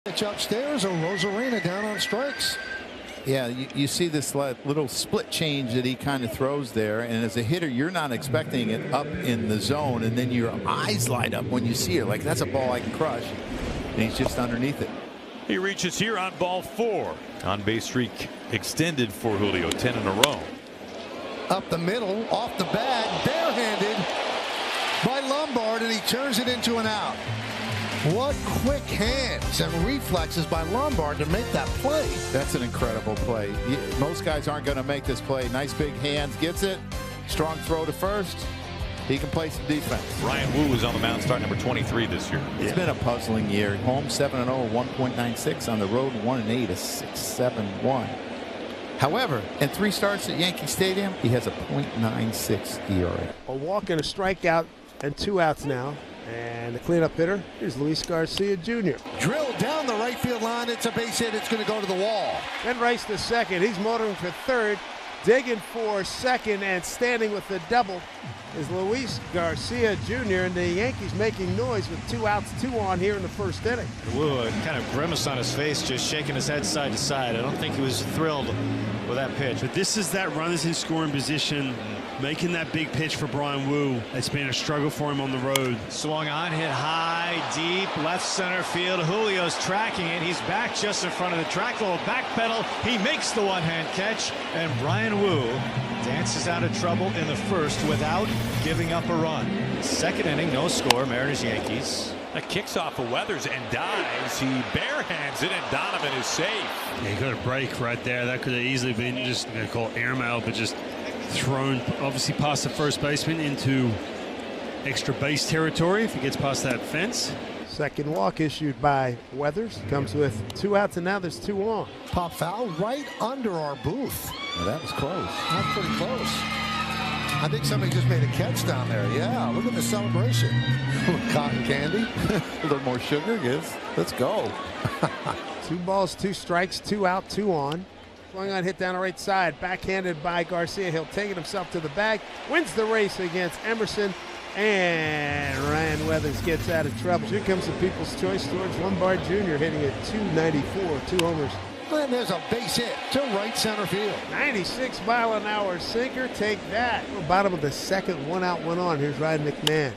Pitch upstairs, or Rosarina down on strikes. Yeah, you see this little split change that he kind of throws there, and as a hitter, you're not expecting it up in the zone, and then your eyes light up when you see it. Like, that's a ball I can crush, and he's just underneath it. He reaches here on ball 4. On base streak extended for Julio, 10 in a row. Up the middle, off the bag, barehanded by Lombard, and he turns it into an out. What quick hands and reflexes by Lombard to make that play. That's an incredible play. Most guys aren't going to make this play. Nice big hands, gets it. Strong throw to first. He can play some defense. Ryan Wu is on the mound, start number 23 this year. It's been a puzzling year. Home 7-0, 1.96. On the road 1-8, a 6.71. However, in 3 starts at Yankee Stadium, he has a .96 ERA. A walk and a strikeout and 2 outs now. And the cleanup hitter, here's Luis Garcia Jr. Drilled down the right field line. It's a base hit. It's going to go to the wall. Then Rice to second. He's motoring for third. Digging for second and standing with the double is Luis Garcia Jr. And the Yankees making noise with 2 outs, 2 on here in the first inning. Wu, kind of grimace on his face, just shaking his head side to side. I don't think he was thrilled with that pitch. But this is that runners in scoring position, making that big pitch for Brian Wu. It's been a struggle for him on the road. Swung on, hit high, deep, left center field. Julio's tracking it. He's back just in front of the track. Little back pedal. He makes the one-hand catch, and Brian Wu dances out of trouble in the first without giving up a run. Second inning, no score. Mariners Yankees. That kicks off of Weathers and dives. He barehands it, and Donovan is safe. Yeah, he got a break right there. That could have easily been just, I'm going to call it airmail, but just thrown obviously past the first baseman into extra base territory if he gets past that fence. Second walk issued by Weathers. Comes with 2 outs, and now there's 2 on. Pop foul right under our booth. Well, that was close. That's pretty close. I think somebody just made a catch down there. Yeah, look at the celebration. Cotton candy. A little more sugar, guys. Let's go. 2 balls, 2 strikes, 2 out, 2 on. Swung on, hit down the right side, backhanded by Garcia. He'll take it himself to the bag, wins the race against Emerson, and Ryan Weathers gets out of trouble. Here comes the People's Choice. George Lombard Jr. hitting at 294, 2 homers. And there's a base hit to right center field. 96-mile-an-hour sinker, take that. Bottom of the second, 1 out, 1 on. Here's Ryan McMahon.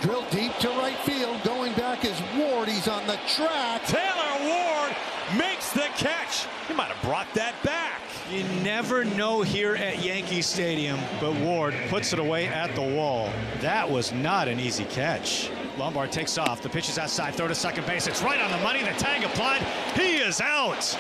Drilled deep to right field. Going back is Ward. He's on the track. Taylor Ward makes the catch. He might have brought that back. You never know here at Yankee Stadium, but Ward puts it away at the wall. That was not an easy catch. Lombard takes off. The pitch is outside, throw to second base. It's right on the money. The tag applied. He is out.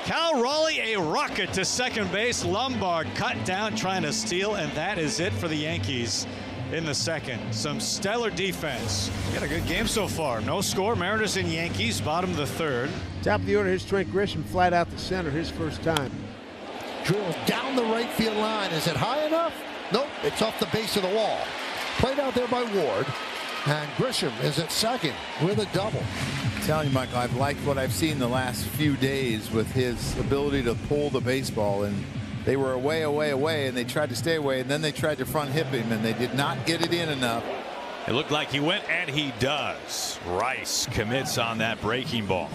Cal Raleigh, a rocket to second base. Lombard cut down trying to steal, and that is it for the Yankees in the second. Some stellar defense. Got a good game so far. No score. Mariners and Yankees, bottom of the third. Top of the order, here's Trent Grisham, flat out the center, his first time. Drilled down the right field line. Is it high enough? Nope, it's off the base of the wall. Played out there by Ward. And Grisham is at second with a double. I'm telling you, Michael, I've liked what I've seen the last few days with his ability to pull the baseball. And they were away, and they tried to stay away, and then they tried to front hip him, and they did not get it in enough. It looked like he went, and he does. Rice commits on that breaking ball.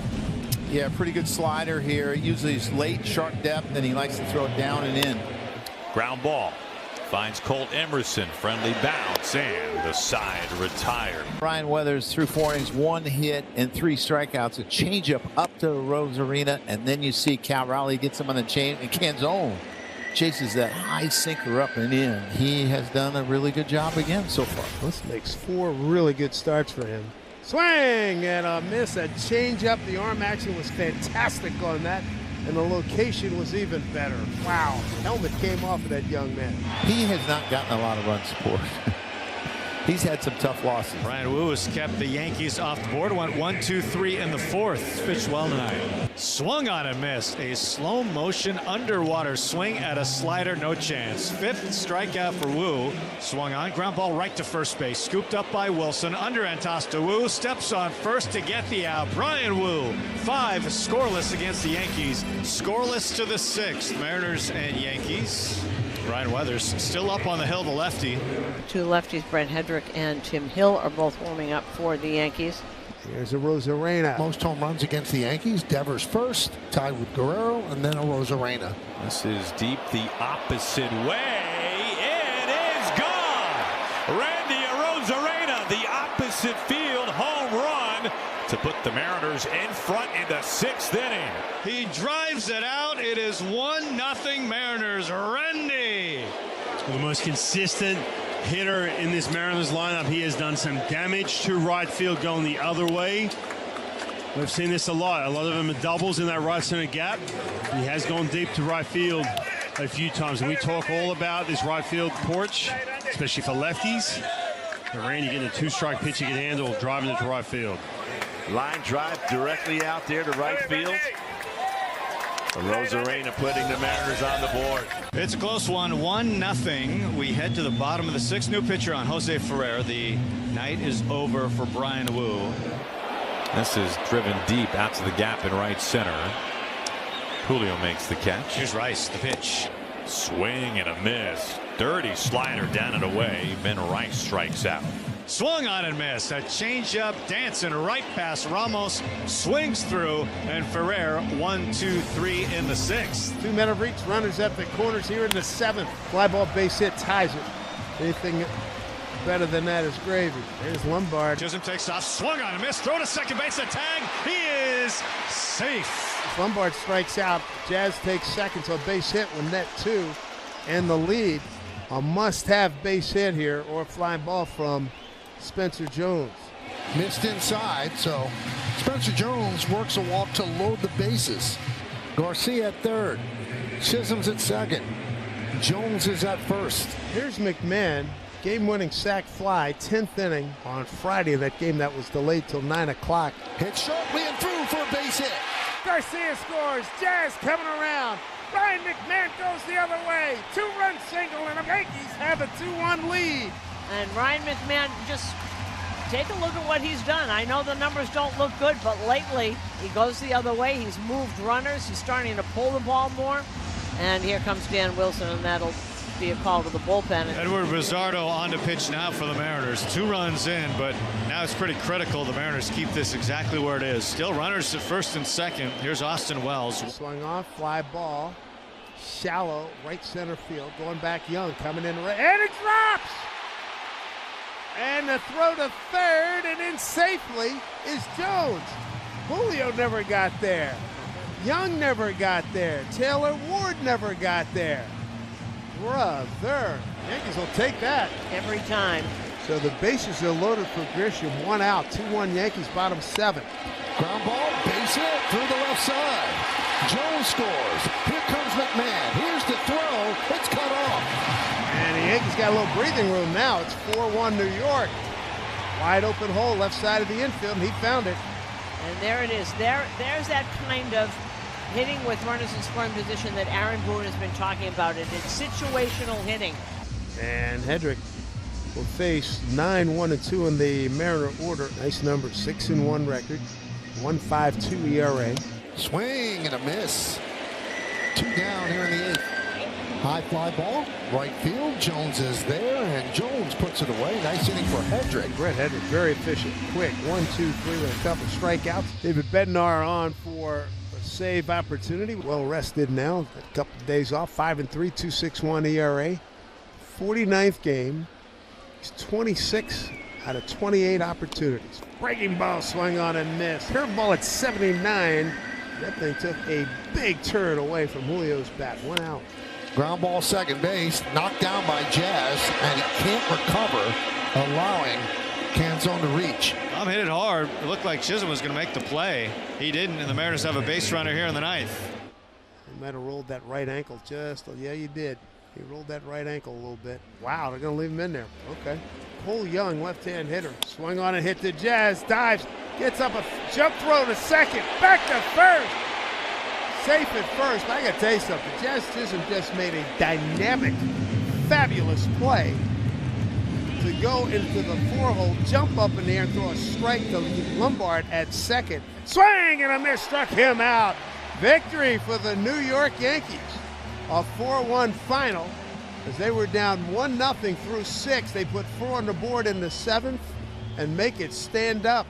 Yeah, pretty good slider here. Usually it's late, sharp depth, and he likes to throw it down and in. Ground ball. Finds Colt Emerson. Friendly bounce, and the side retired. Ryan Weathers through 4 innings, 1 hit and 3 strikeouts. A changeup up to Rosarina, and then you see Cal Raleigh gets him on the chain, and Canzone chases that high sinker up and in. He has done a really good job again so far. This makes 4 really good starts for him. Swing and a miss, a changeup. The arm action was fantastic on that, and the location was even better. Wow, the helmet came off of that young man. He has not gotten a lot of run support. He's had some tough losses. Brian Wu has kept the Yankees off the board. Went 1-2-3 in the fourth. Pitched well tonight. Swung on and missed. A slow motion underwater swing at a slider. No chance. 5th strikeout for Wu. Swung on. Ground ball right to first base. Scooped up by Wilson. Under and tossed to Wu. Steps on first to get the out. Brian Wu. 5 scoreless against the Yankees. Scoreless to the 6th. Mariners and Yankees. Ryan Weathers still up on the hill, the lefty. 2 lefties, Brent Hedrick and Tim Hill, are both warming up for the Yankees. Here's a Rosarena. Most home runs against the Yankees. Devers first, tied with Guerrero, and then a Rosarena. This is deep the opposite way. It is gone. Randy Rosarena, the opposite field home run to put the Mariners in front in the 6th inning. He drives it out. It is 1-0 Mariners. Randy. The most consistent hitter in this Mariners lineup. He has done some damage to right field going the other way. We've seen this a lot. A lot of them are doubles in that right center gap. He has gone deep to right field a few times. And we talk all about this right field porch, especially for lefties. But Randy getting a 2-strike pitch he can handle, driving it to right field. Line drive directly out there to right field. Rosarena putting the Mariners on the board. It's a close one, 1-0. We head to the bottom of the 6th. New pitcher on Jose Ferrer. The night is over for Brian Wu. This is driven deep out to the gap in right center. Julio makes the catch. Here's Rice, the pitch. Swing and a miss. Dirty slider down and away. Ben Rice strikes out. Swung on and missed. A changeup dancing right past Ramos. Swings through, and Ferrer 1-2-3 in the 6th. 2 men have reached runners at the corners here in the 7th. Fly ball base hit ties it. Anything better than that is gravy. There's Lombard. Chisholm takes off. Swung on and missed. Throw to second base. A tag. He is safe. Lombard strikes out. Jazz takes second, so base hit with net 2 and the lead. A must-have base hit here or a flying ball from Spencer Jones. Missed inside, so Spencer Jones works a walk to load the bases. Garcia at third. Chisholm's at second. Jones is at first. Here's McMahon. Game-winning sac fly, 10th inning on Friday. That game that was delayed till 9 o'clock. Hit sharply and through for a base hit. Garcia scores. Jazz coming around. Ryan McMahon goes the other way. 2-run single, and the Yankees have a 2-1 lead. And Ryan McMahon, just take a look at what he's done. I know the numbers don't look good, but lately he goes the other way. He's moved runners. He's starting to pull the ball more. And here comes Dan Wilson, and that'll be a call to the bullpen. Edward Bizzardo on to pitch now for the Mariners. 2 runs in, but now it's pretty critical the Mariners keep this exactly where it is. Still runners at first and second. Here's Austin Wells. Swung off, fly ball. Shallow, right center field. Going back Young, coming in, and it drops! And the throw to third, and in safely is Jones. Julio never got there. Young never got there. Taylor Ward never got there. Brother, Yankees will take that. Every time. So the bases are loaded for Grisham. 1 out, 2-1 Yankees, bottom 7. Ground ball, base hit through the left side. Jones scores. Here comes McMahon. Here's the throw. It's cut off. And the Yankees got a little breathing room now. It's 4-1 New York. Wide open hole, left side of the infield, and he found it. And there it is. There's that kind of hitting with runners in scoring position that Aaron Boone has been talking about. It's situational hitting. And Hedrick will face 9-1-2 in the Mariner order. Nice number, 6-1 record, 1.52 ERA. Swing and a miss. 2 down here in the 8th. High fly ball, right field. Jones is there, and Jones puts it away. Nice inning for Hedrick. Brett Hedrick, very efficient, quick. 1, 2, 3 with a couple strikeouts. David Bednar on for a save opportunity. Well rested now. A couple of days off. 5-3, 2.61 ERA. 49th game. He's 26 out of 28 opportunities. Breaking ball swung on and missed. Curveball at 79. That thing took a big turn away from Julio's bat. 1 out. Ground ball second base, knocked down by Jazz, and he can't recover, allowing Canzone to reach. Tom hit it hard. It looked like Chisholm was going to make the play. He didn't, and the Mariners have a base runner here in the 9th. He might have rolled that right ankle just, yeah, you did. He rolled that right ankle a little bit. Wow, they're going to leave him in there. Okay. Cole Young, left-hand hitter. Swung on and hit to Jazz, dives, gets up a jump throw to second, back to first. Safe at first, but I got to tell you something. Jazz Chisholm just made a dynamic, fabulous play to go into the 4-hole, jump up in the air, and throw a strike to Lombard at second. Swing and a miss, struck him out. Victory for the New York Yankees. A 4-1 final. As they were down 1-0 through 6, they put 4 on the board in the 7th and make it stand up.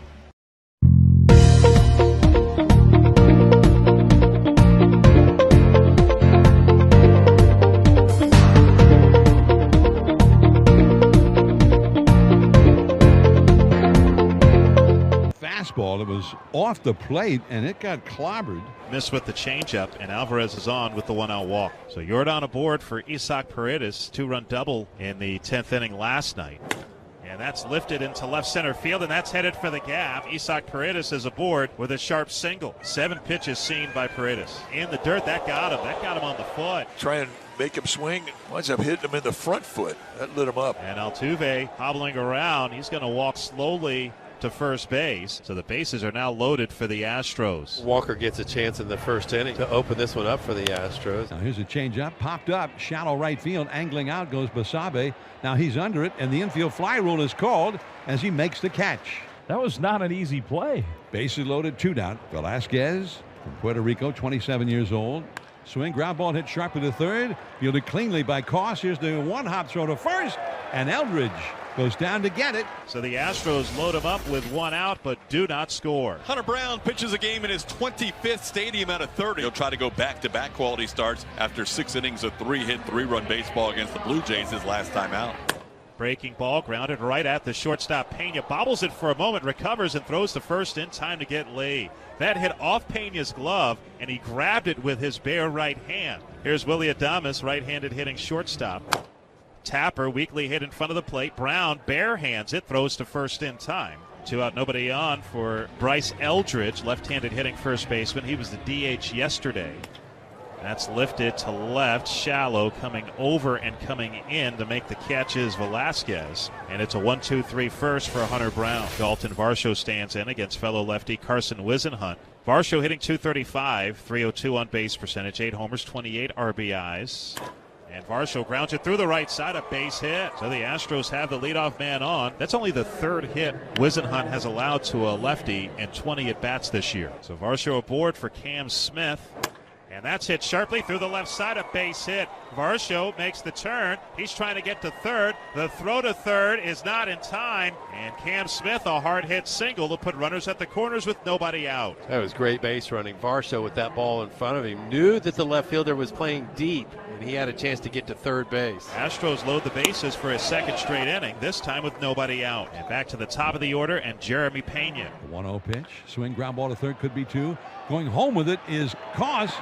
off the plate, and it got clobbered. Missed with the changeup, and Alvarez is on with the 1-out walk. So Yordan aboard for Isaac Paredes, 2-run double in the 10th inning last night. And that's lifted into left center field, and that's headed for the gap. Isaac Paredes is aboard with a sharp single. 7 pitches seen by Paredes. In the dirt, that got him. That got him on the foot. Try and make him swing, winds up hitting him in the front foot. That lit him up. And Altuve hobbling around. He's going to walk slowly to first base. So the bases are now loaded for the Astros. Walker gets a chance in the first inning to open this one up for the Astros. Now here's a changeup, popped up, shallow right field, angling out goes Basabe. Now he's under it, and the infield fly rule is called as he makes the catch. That was not an easy play. Bases loaded, 2 down. Velasquez from Puerto Rico, 27 years old. Swing, ground ball hit sharply to third. Fielded cleanly by Koss. Here's the 1-hop throw to first, and Eldridge goes down to get it. So the Astros load him up with 1 out, but do not score. Hunter Brown pitches a game in his 25th stadium out of 30. He'll try to go back-to-back quality starts after 6 innings of 3-hit, 3-run baseball against the Blue Jays his last time out. Breaking ball grounded right at the shortstop. Pena bobbles it for a moment, recovers, and throws to first in time to get Lee. That hit off Pena's glove, and he grabbed it with his bare right hand. Here's Willy Adames, right-handed hitting shortstop. Tapper, weakly hit in front of the plate. Brown bare hands it, throws to first in time. 2 out, nobody on for Bryce Eldridge, left-handed hitting first baseman. He was the DH yesterday. That's lifted to left, shallow, coming over and coming in to make the catch is Velasquez. And it's a 1-2-3 first for Hunter Brown. Dalton Varsho stands in against fellow lefty Carson Wisenhunt. Varsho hitting .235, .302 on base percentage, 8 homers, 28 RBIs. And Varsho grounds it through the right side, a base hit. So the Astros have the leadoff man on. That's only the 3rd hit Wisenhunt has allowed to a lefty in 20 at-bats this year. So Varsho aboard for Cam Smith. And that's hit sharply through the left side, a base hit. Varsho makes the turn. He's trying to get to third. The throw to third is not in time. And Cam Smith, a hard hit single to put runners at the corners with nobody out. That was great base running. Varsho with that ball in front of him knew that the left fielder was playing deep, and he had a chance to get to third base. Astros load the bases for a 2nd straight inning, this time with nobody out. And back to the top of the order, and Jeremy Pena. The 1-0 pitch. Swing, ground ball to third, could be 2. Going home with it is Koss.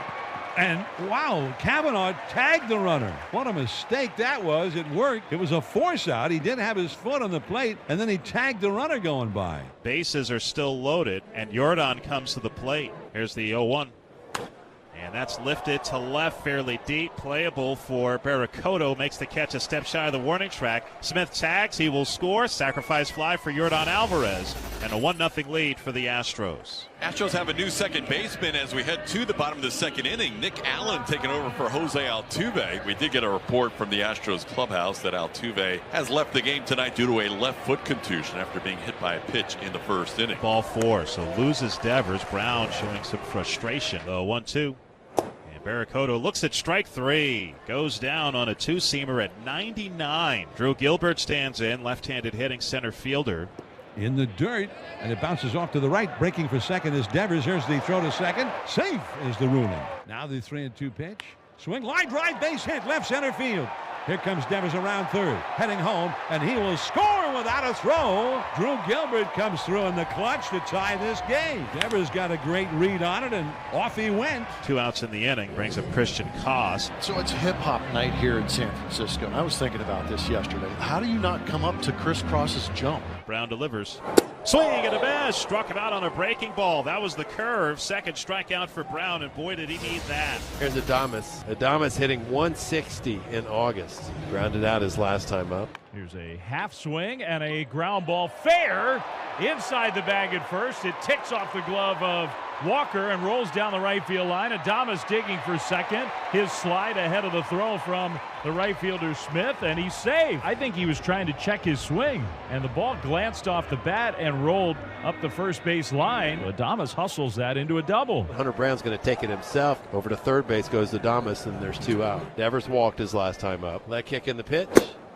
And wow, Kavanaugh tagged the runner. What a mistake that was. It worked. It was a force out. He did have his foot on the plate, and then he tagged the runner going by. Bases are still loaded, and Yordan comes to the plate. Here's the 0-1. And that's lifted to left, fairly deep, playable for Barracoto. Makes the catch a step shy of the warning track. Smith tags, he will score. Sacrifice fly for Yordan Alvarez. And a 1-0 lead for the Astros. Astros have a new second baseman as we head to the bottom of the 2nd inning. Nick Allen taking over for Jose Altuve. We did get a report from the Astros clubhouse that Altuve has left the game tonight due to a left foot contusion after being hit by a pitch in the 1st inning. Ball 4, so loses Devers. Brown showing some frustration. The 1-2. Barracoto looks at strike 3. Goes down on a 2-seamer at 99. Drew Gilbert stands in, left-handed hitting center fielder. In the dirt, and it bounces off to the right. Breaking for second is Devers. Here's the throw to second. Safe is the ruling. Now the 3-2 pitch. Swing, line drive, base hit, left center field. Here comes Devers around third, heading home, and he will score without a throw. Drew Gilbert comes through in the clutch to tie this game. Devers got a great read on it, and off he went. 2 outs in the inning, brings up Christian Koss. So it's hip-hop night here in San Francisco, and I was thinking about this yesterday. How do you not come up to Chris Cross's jump? Brown delivers. Swing and a miss. Struck him out on a breaking ball. That was the curve. 2nd strikeout for Brown, and boy, did he need that. Here's Adames. Adames hitting 160 in August. Grounded out his last time up. Here's a half swing and a ground ball fair inside the bag at first. It ticks off the glove of Walker and rolls down the right field line. Adames digging for second. His slide ahead of the throw from the right fielder Smith, and he's safe. I think he was trying to check his swing, and the ball glanced off the bat and rolled up the first base line. Adames hustles that into a double. Hunter Brown's going to take it himself. Over to third base goes Adames, and there's 2 out. Devers walked his last time up. Leg kick in the pitch.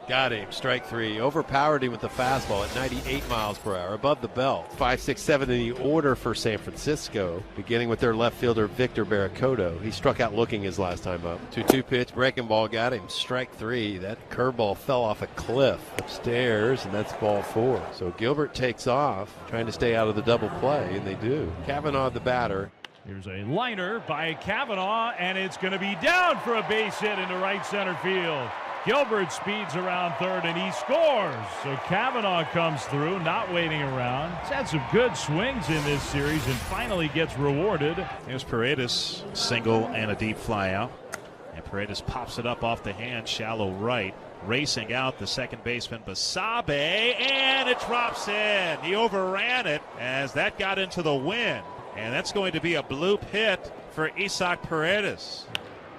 Got him. Strike 3. Overpowered him with the fastball at 98 miles per hour, above the belt. 5, 6, 7 in the order for San Francisco, beginning with their left fielder, Victor Barracoto. He struck out looking his last time up. 2-2 pitch, breaking ball, got him. Strike 3. That curveball fell off a cliff upstairs, and that's ball 4. So Gilbert takes off, trying to stay out of the double play, and they do. Kavanaugh, the batter. Here's a liner by Kavanaugh, and it's going to be down for a base hit into right center field. Gilbert speeds around third, and he scores. So Kavanaugh comes through, not waiting around. He's had some good swings in this series and finally gets rewarded. Here's Paredes, single and a deep fly out. And Paredes pops it up off the hand, shallow right. Racing out the second baseman, Basabe, and it drops in. He overran it as that got into the wind. And that's going to be a bloop hit for Isaac Paredes.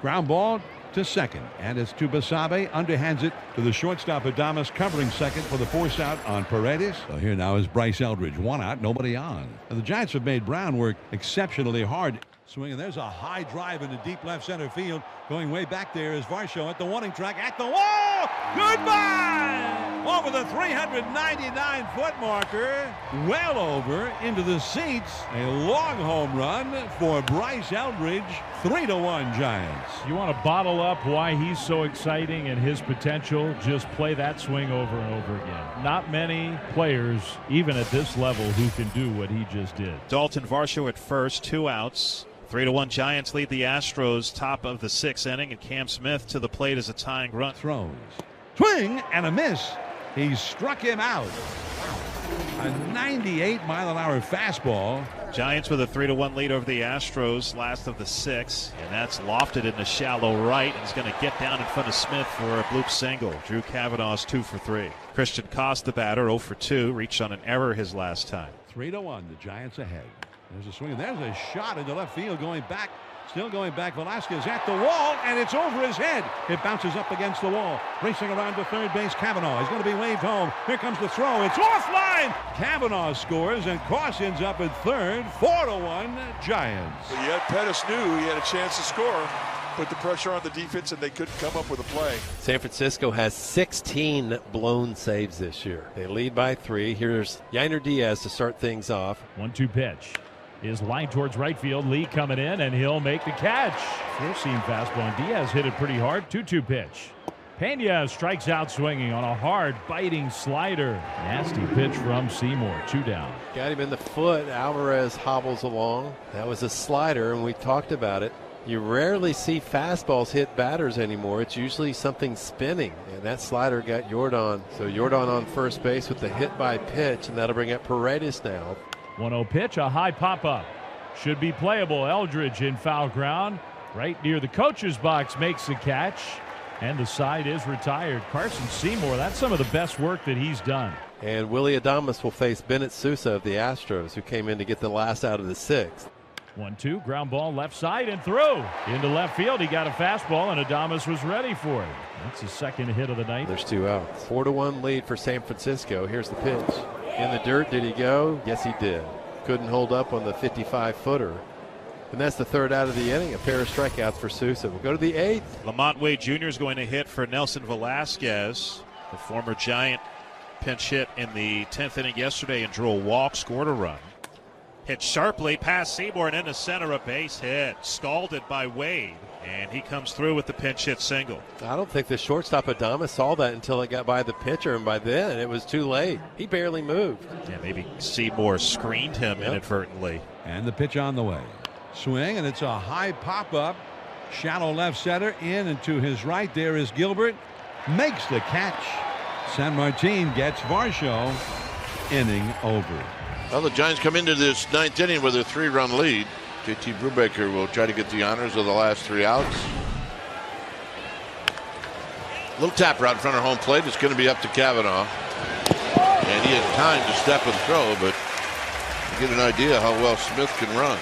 Ground ball to second, and it's to Basabe. Underhands it to the shortstop, Adames, covering second for the force out on Paredes. So here now is Bryce Eldridge. 1 out, nobody on. And the Giants have made Brown work exceptionally hard. Swing, and there's a high drive into deep left center field. Going way back there is Varsho at the warning track, at the wall. Goodbye! Over the 399-foot marker, well over into the seats. A long home run for Bryce Eldridge. 3-1 Giants. You want to bottle up why he's so exciting and his potential? Just play that swing over and over again. Not many players, even at this level, who can do what he just did. Dalton Varsho at first, 2 outs. 3-1 Giants lead the Astros, top of the 6th inning, and Cam Smith to the plate as a tying run. Throws. Swing and a miss. He struck him out. A 98-mile-an-hour fastball. Giants with a 3-1 lead over the Astros, last of the 6th, and that's lofted into shallow right. He's going to get down in front of Smith for a bloop single. Drew Kavanaugh's 2 for 3. Christian Koss, the batter, 0 for 2, reached on an error his last time. 3-1, the Giants ahead. There's a swing, and there's a shot into left field going back. Still going back, Velasquez at the wall, and it's over his head. It bounces up against the wall. Racing around to third base, Kavanaugh. He's going to be waved home. Here comes the throw. It's offline. Kavanaugh scores, and Koss ends up at third. 4-1 Giants. Well, yet Pettis knew he had a chance to score. Put the pressure on the defense, and they couldn't come up with a play. San Francisco has 16 blown saves this year. They lead by 3. Here's Yainer Diaz to start things off. 1-2 pitch is lined towards right field. Lee coming in, and he'll make the catch. Four-seam fastball, and Diaz hit it pretty hard. 2-2 pitch. Pena strikes out swinging on a hard biting slider. Nasty pitch from Seymour. 2 down. Got him in the foot. Alvarez hobbles along. That was a slider, and we talked about it. You rarely see fastballs hit batters anymore. It's usually something spinning, and that slider got Jordan. So Jordan on first base with the hit by pitch, and that'll bring up Paredes now. 1-0 pitch, a high pop-up. Should be playable. Eldridge in foul ground. Right near the coach's box makes the catch, and the side is retired. Carson Seymour, that's some of the best work that he's done. And Willie Adames will face Bennett Sousa of the Astros, who came in to get the last out of the 6th. 1-2, ground ball left side and through. Into left field, he got a fastball, and Adames was ready for it. That's his second hit of the night. There's 2 outs. 4-1 lead for San Francisco. Here's the pitch. In the dirt, did he go? Yes, he did. Couldn't hold up on the 55-footer. And that's the 3rd out of the inning. A pair of strikeouts for Sousa. We'll go to the 8th. Lamont Wade Jr. is going to hit for Nelson Velasquez. The former Giant pinch hit in the 10th inning yesterday and drew a walk, scored a run. Hit sharply past Seymour and into center, a base hit. Scalded by Wade. And he comes through with the pinch hit single. I don't think the shortstop Adames saw that until it got by the pitcher, and by then it was too late. He barely moved. Yeah, maybe Seymour screened him inadvertently. And the pitch on the way. Swing, and it's a high pop-up. Shallow left center, in and to his right. There is Gilbert. Makes the catch. San Martin gets Varsho. Inning over. Well, the Giants come into this 9th inning with a 3-run lead. JT Brubaker will try to get the honors of the last 3 outs. Little tap route in front of home plate. It's going to be up to Kavanaugh. And he had time to step and throw, but you get an idea how well Smith can run.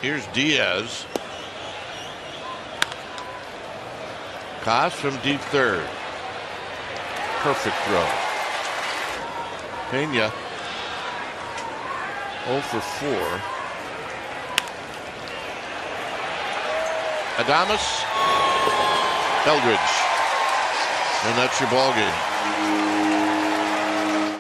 Here's Diaz. Koss from deep third. Perfect throw. Pena 0 for 4. Adames, Eldridge. And that's your ball game.